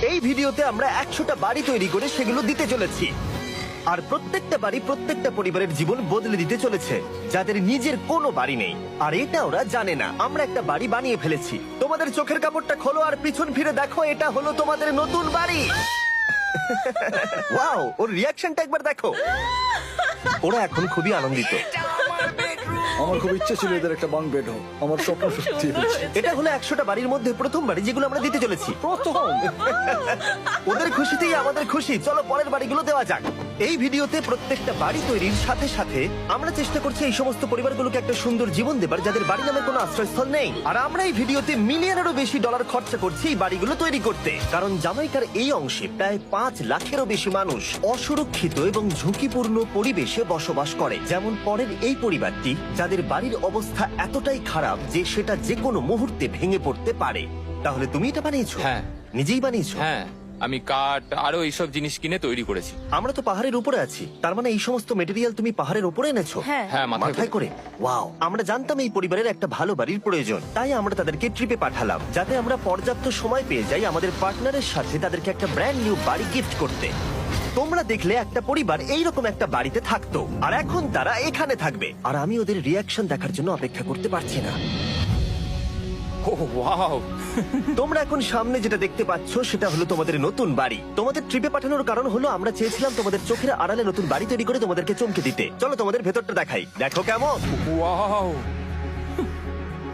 এই ভিডিওতে আমরা 100টা বাড়ি তৈরি করে সেগুলো দিতে চলেছি। আর প্রত্যেকটা বাড়ি প্রত্যেকটা পরিবারের জীবন বদলে দিতে চলেছে, যাদের নিজের কোনো বাড়ি নেই। আর এটা ওরা জানে না, আমরা একটা বাড়ি বানিয়ে ফেলেছি। তোমাদের চোখের কাপড়টা খোলো আর পিছন ফিরে দেখো, এটা হলো তোমাদের নতুন বাড়ি। ওয়াও, ওর রিয়াকশনটা একবার দেখো। ওরা এখন খুবই আনন্দিত। আমার খুব ইচ্ছে ছিল এদের একটা বাঙ্ক বেড হোক, আমার স্বপ্ন সত্যি হয়েছে। এটা হলো 100টা বাড়ির মধ্যে প্রথম বাড়ি যেগুলো আমরা দিতে চলেছি। প্রথম ওদের খুশিতেই আমাদের খুশি। চলো পরের বাড়িগুলো দেওয়া যাক। এই ভিডিওতে প্রত্যেকটা বাড়ি তৈরির সাথে সাথে আমরা চেষ্টা করছি এই সমস্ত পরিবারগুলোকে একটা সুন্দর জীবন দেবার, যাদের বাড়ি নামে কোনো আশ্রয়স্থল নেই। আর আমরা এই ভিডিওতে মিলিয়নেরও বেশি ডলার খরচা করছি এই বাড়িগুলো তৈরি করতে, কারণ জামাইকার এই অংশে প্রায় 5 লাখেরও বেশি মানুষ অসুরক্ষিত এবং ঝুঁকিপূর্ণ পরিবেশে বসবাস করে। যেমন পরের এই পরিবারটি, যাদের বাড়ির অবস্থা এতটাই খারাপ যে সেটা যে কোনো মুহূর্তে ভেঙে পড়তে পারে। তাহলে তুমি এটা বানিয়েছো? হ্যাঁ। নিজেই বানিয়েছো? হ্যাঁ, আমি কাঠ আরো এইসব জিনিস কিনে তৈরি করেছি। আমরা তো পাহাড়ের উপরে আছি, তার মানে এই সমস্ত মেটেরিয়াল তুমি পাহাড়ের উপরে এনেছো? হ্যাঁ। হ্যাঁ, মাথায় করে। ওয়াও, আমরা জানতাম এই পরিবারের একটা ভালো বাড়ির প্রয়োজন, তাই আমরা তাদেরকে ট্রিপে পাঠালাম, যাতে আমরা পর্যাপ্ত সময় পেয়ে যাই আমাদের পার্টনারের সাথে তাদেরকে একটা ব্র্যান্ড নিউ বাড়ি গিফট করতে। তোমরা দেখলে একটা পরিবার এইরকম একটা বাড়িতে থাকতো, আর এখন তারা এখানে থাকবে। আর আমি ওদের রিয়াকশন দেখার জন্য অপেক্ষা করতে পারছি না। ও ওয়াও, তোমরা এখন সামনে যেটা দেখতে পাচ্ছ সেটা হলো তোমাদের নতুন বাড়ি। তোমাদের ট্রিপে পাঠানোর কারণ হলো আমরা চেয়েছিলাম তোমাদের চোখের আড়ালে নতুন বাড়ি তৈরি করে তোমাদেরকে চমকে দিতে। চলো তোমাদের ভেতরটা দেখাই, দেখো কেমন। ওয়াও।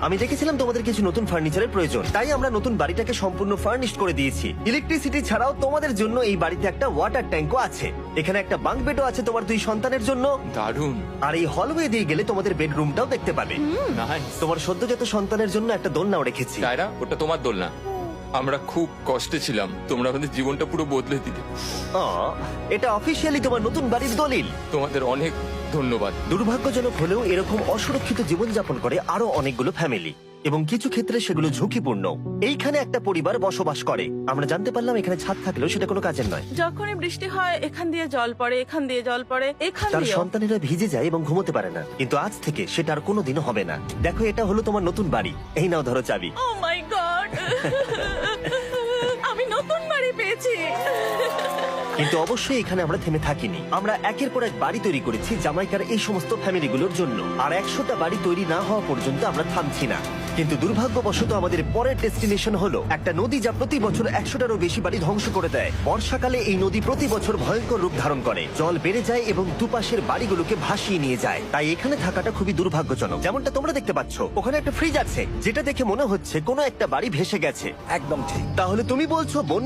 আমি দেখেছিলাম তোমাদের কিছু নতুন ফার্নিচারের প্রয়োজন, তাই আমরা নতুন বাড়িটাকে সম্পূর্ণ ফার্নিশড করে দিয়েছি। ইলেকট্রিসিটি ছাড়াও তোমাদের জন্য এই বাড়িতে একটা ওয়াটার ট্যাঙ্কও আছে। এখানে একটা বাঙ্ক বেডও আছে তোমার 2 সন্তানের জন্য। দারুণ। আর এই হলওয়ে দিয়ে গেলে তোমাদের বেডরুমটাও দেখতে পাবে। নাইস। তোমার সদ্যজাত সন্তানের জন্য একটা দোলনাও রেখেছি। টায়রা, ওটা তোমার দোলনা। আমরা খুব কষ্টে ছিলাম, তোমরা আমাদের জীবনটা পুরো বদলে দিতে। এটা অফিসিয়ালি তোমার নতুন বাড়ির দলিল। তোমাদের অনেক ধন্যবাদ। দুর্ভাগ্যজনক হলেও এরকম অসুরক্ষিত জীবনযাপন করে আরো অনেকগুলো ফ্যামিলি, এবং কিছু ক্ষেত্রে সেগুলো ঝুঁকিপূর্ণ। এইখানে একটা পরিবার বসবাস করে। আমরা জানতে পারলাম এখানে ছাদ থাকলেও সেটা কোনো কাজের নয়। যখনই বৃষ্টি হয় এখান দিয়ে জল পড়ে, এখান দিয়ে জল পড়ে, এখান তার দিয়ে। সন্তানেরা ভিজে যায় এবং ঘুমোতে পারে না, কিন্তু আজ থেকে সেটা আর কোনোদিনও হবে না। দেখো, এটা হলো তোমার নতুন বাড়ি। এই নাও, ধরো চাবি। ও মাই গড, আমি নতুন বাড়ি পেয়েছি। কিন্তু অবশ্যই এখানে আমরা থেমে থাকিনি। আমরা একের পর এক বাড়ি তৈরি করেছি জামাইকার এই সমস্ত ফ্যামিলিগুলোর জন্য। আর 100টা বাড়ি তৈরি না হওয়া পর্যন্ত আমরা থামছি না। কিন্তু দুর্ভাগ্যবশত আমাদের পরের ডেস্টিনেশন হলো একটা নদী, যা প্রতি বছর 100টারও বেশি বাড়ি ধ্বংস করে দেয়। বর্ষাকালে এই নদী প্রতি বছর ভয়ঙ্কর রূপ ধারণ করে, জল বেড়ে যায় এবং দুপাশের বাড়িগুলোকে ভাসিয়ে নিয়ে যায়। তাই এখানে থাকাটা খুবই দুর্ভাগ্যজনক। যেমনটা তোমরা দেখতে পাচ্ছ, ওখানে একটা ফ্রিজ আছে, যেটা দেখে মনে হচ্ছে কোনো একটা বাড়ি ভেসে গেছে। একদম ঠিক। তাহলে তুমি বলছো বন্যা